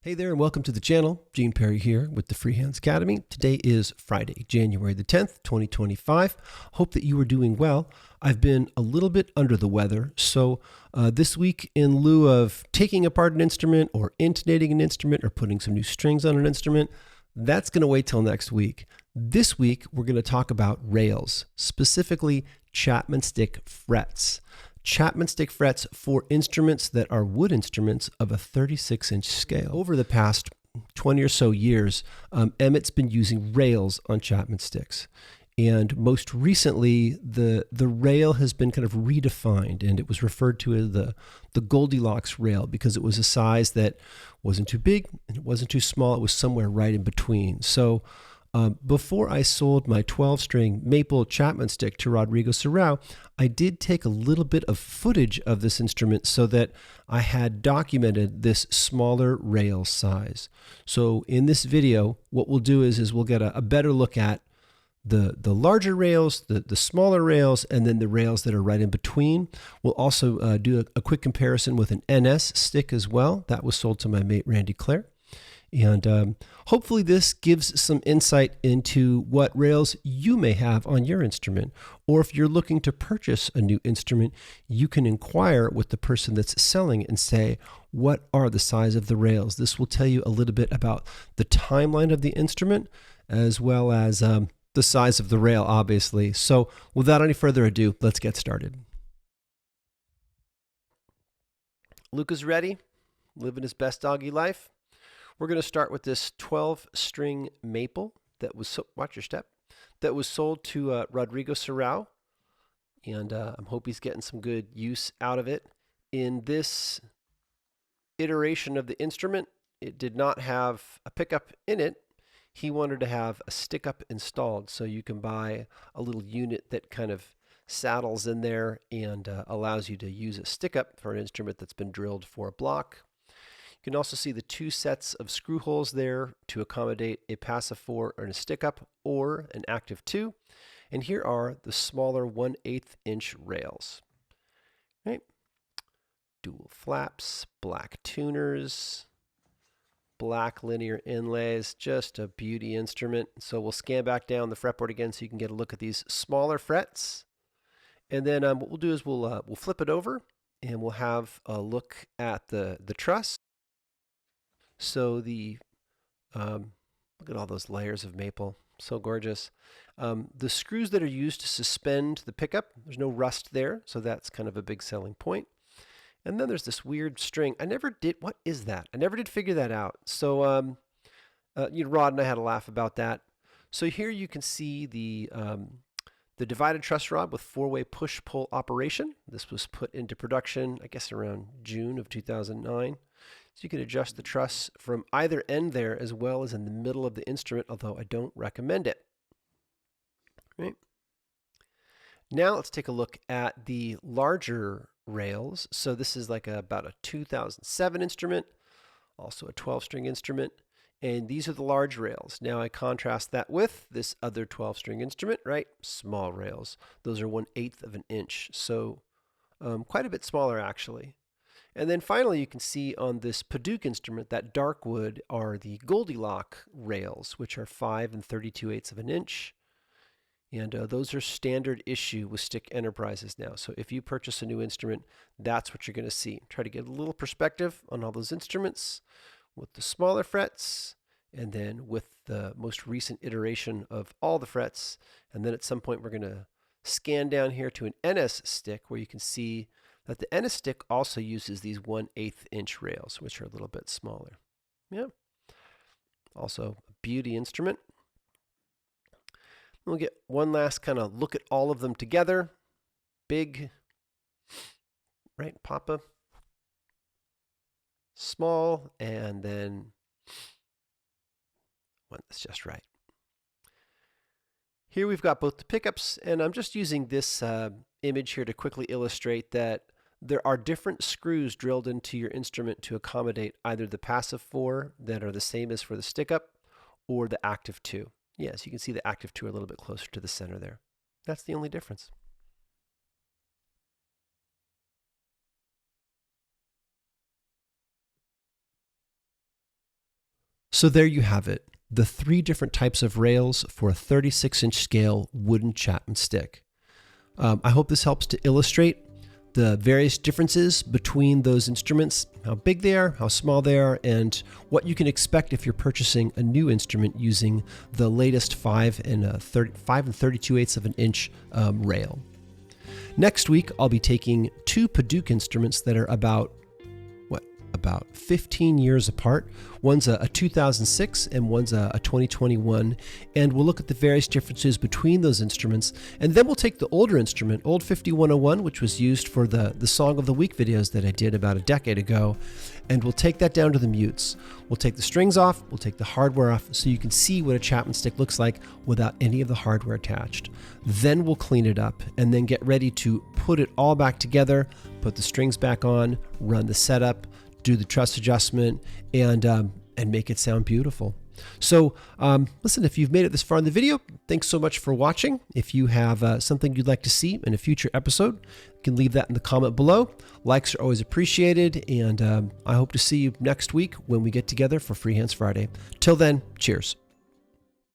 Hey there and welcome to the channel. Gene Perry here with the Freehands Academy. Today is Friday, January the 10th, 2025. Hope that you are doing well. I've been a little bit under the weather, so this week, in lieu of taking apart an instrument or intonating an instrument or putting some new strings on an instrument, that's going to wait till next week. This week, we're going to talk about rails, specifically Chapman Stick frets. Chapman Stick frets for instruments that are wood instruments of a 36-inch scale. Over the past 20 or so years, Emmett's been using rails on Chapman sticks. And most recently, the rail has been kind of redefined, and it was referred to as the Goldilocks rail because it was a size that wasn't too big and it wasn't too small. It was somewhere right in between. So before I sold my 12-string maple Chapman stick to Rodrigo Serrao, I did take a little bit of footage of this instrument so that I had documented this smaller rail size. So in this video, what we'll do is we'll get a better look at the larger rails, the smaller rails, and then the rails that are right in between. We'll also do a quick comparison with an NS stick as well. That was sold to my mate Randy Clare. And hopefully this gives some insight into what rails you may have on your instrument. Or if you're looking to purchase a new instrument, you can inquire with the person that's selling and say, what are the size of the rails? This will tell you a little bit about the timeline of the instrument as well as the size of the rail, obviously. So without any further ado, let's get started. Luke is ready, living his best doggy life. We're going to start with this 12-string maple that was, watch your step, that was sold to Rodrigo Serrao. And I hope he's getting some good use out of it. In this iteration of the instrument, it did not have a pickup in it. He wanted to have a stick-up installed, so you can buy a little unit that kind of saddles in there and allows you to use a stick-up for an instrument that's been drilled for a block. You can also see the two sets of screw holes there to accommodate a passive 4 or a stick-up or an active 2. And here are the smaller 1/8 inch rails. Right? Dual flaps, black tuners, black linear inlays, just a beauty instrument. So we'll scan back down the fretboard again so you can get a look at these smaller frets. And then what we'll do is we'll flip it over and we'll have a look at the truss. So look at all those layers of maple, so gorgeous. The screws that are used to suspend the pickup, there's no rust there, so that's kind of a big selling point. And then there's this weird string. What is that? I never did figure that out. So Rod and I had a laugh about that. So here you can see the divided truss rod with 4-way push-pull operation. This was put into production, I guess, around June of 2009. So you can adjust the truss from either end there as well as in the middle of the instrument, although I don't recommend it. Right. Now let's take a look at the larger rails. So this is like about a 2007 instrument, also a 12-string instrument. And these are the large rails. Now I contrast that with this other 12-string instrument, right? Small rails. Those are 1/8 of an inch. So quite a bit smaller actually. And then finally, you can see on this Paduke instrument, that dark wood are the Goldilocks rails, which are 5 32/8 of an inch. And those are standard issue with Stick Enterprises now. So if you purchase a new instrument, that's what you're going to see. Try to get a little perspective on all those instruments with the smaller frets, and then with the most recent iteration of all the frets. And then at some point, we're going to scan down here to an NS stick where you can see that the NS stick also uses these 1/8 inch rails, which are a little bit smaller. Yeah. Also a beauty instrument. We'll get one last kind of look at all of them together. Big, right, Papa. Small, and then one that's just right. Here we've got both the pickups, and I'm just using this image here to quickly illustrate that there are different screws drilled into your instrument to accommodate either the passive 4 that are the same as for the stick-up or the active 2. Yes, you can see the active 2 a little bit closer to the center there. That's the only difference. So there you have it, the 3 different types of rails for a 36-inch scale wooden Chapman stick. I hope this helps to illustrate the various differences between those instruments, how big they are, how small they are, and what you can expect if you're purchasing a new instrument using the latest 5 and 32/8 of an inch rail. Next week, I'll be taking 2 Padauk instruments that are about 15 years apart. One's a 2006 and one's a 2021. And we'll look at the various differences between those instruments. And then we'll take the older instrument, Old 5101, which was used for the Song of the Week videos that I did about a decade ago. And we'll take that down to the mutes. We'll take the strings off, we'll take the hardware off so you can see what a Chapman stick looks like without any of the hardware attached. Then we'll clean it up and then get ready to put it all back together, put the strings back on, run the setup, do the truss adjustment, and make it sound beautiful. So listen, if you've made it this far in the video, thanks so much for watching. If you have something you'd like to see in a future episode, you can leave that in the comment below. Likes are always appreciated, and I hope to see you next week when we get together for Freehands Friday. Till then, cheers.